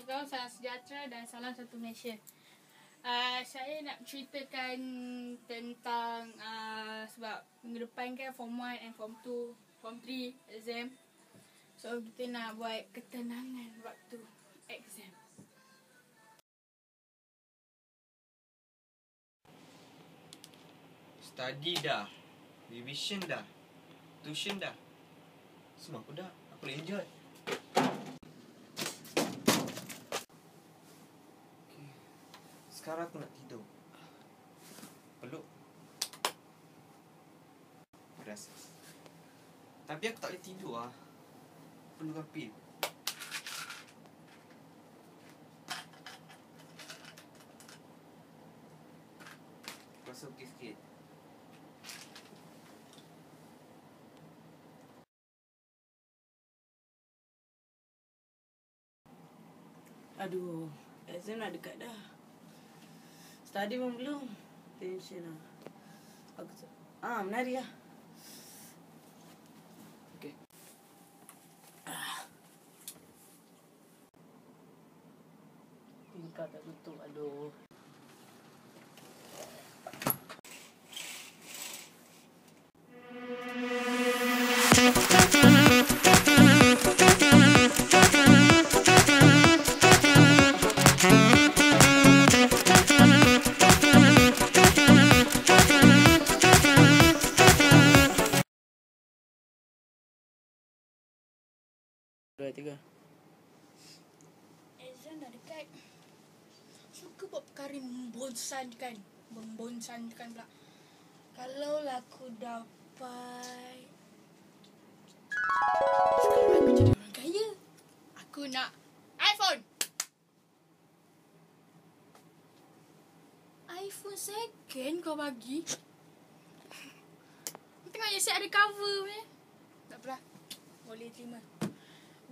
Assalamualaikum, salam sejahtera dan salam satu Malaysia. Saya nak ceritakan tentang sebab minggu depan kan Form 1 and Form 2, Form 3 exam. So kita nak buat ketenangan waktu exam. Study dah, revision dah, tuition dah, semua aku dah. Aku boleh enjoy. Okay. Sekarang aku nak tidur. Peluk. Rasa. Tapi aku tak boleh tidur lah. Perlukan pil. Aku rasa okey sikit. Aduh, exam nak dekat dah. Study pun belum. Tension lah. Menari lah. Okay. Tingkap tak tutup, aduh. Dua, tiga. Exam dah dekat. Suka buat perkara membosankan pula. Kalau lah aku dapat, sekarang aku jadi orang kaya. Aku nak iPhone. iPhone second kau bagi. Tengok je set ada cover ni. Tak apalah, boleh terima.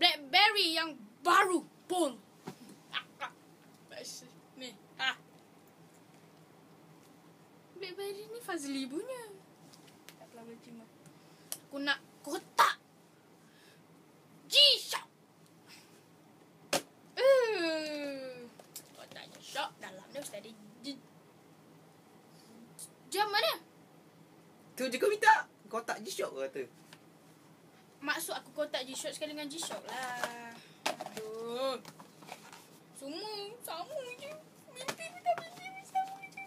BlackBerry yang baru pun. Ni, BlackBerry ni Fazli punya. Tak apalah, boleh terima. Aku nak kotak G-Shock. Kotak G-Shock dalamnya mesti ada jam mana? Tu je kau minta. Kotak G-Shock kau kata. Maksud aku kotak G-Shock sekali dengan G-Shock lah. Aduh. Semua sama je. Mimpi pun tak mimpi sama je.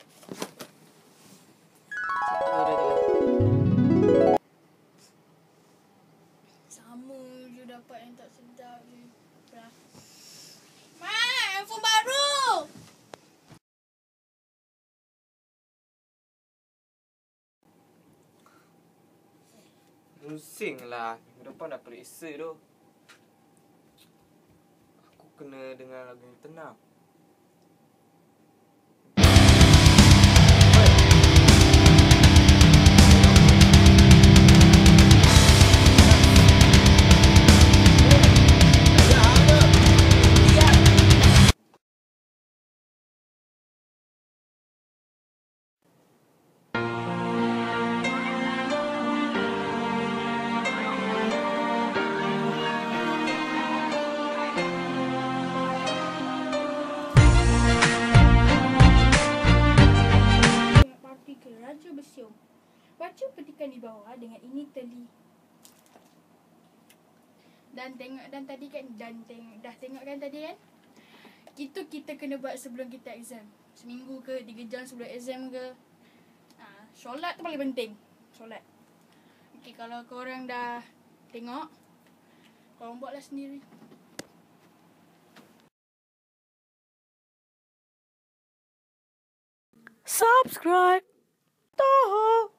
Dua, tiga. Sama je dapat yang tak sedap je. Mak, handphone baru. Pusing lah. Minggu depan dah periksa tu. Aku kena dengar lagu yang tenang. Raja bersiung. Baca petikan di bawah dengan ini teli. Dan tadi kan dah tengok kan tadi kan? Itu kita kena buat sebelum kita exam. Seminggu ke 3 jam sebelum exam ke. Solat tu paling penting. Solat. Okey, kalau korang dah tengok, korang buatlah sendiri. Subscribe. Toho.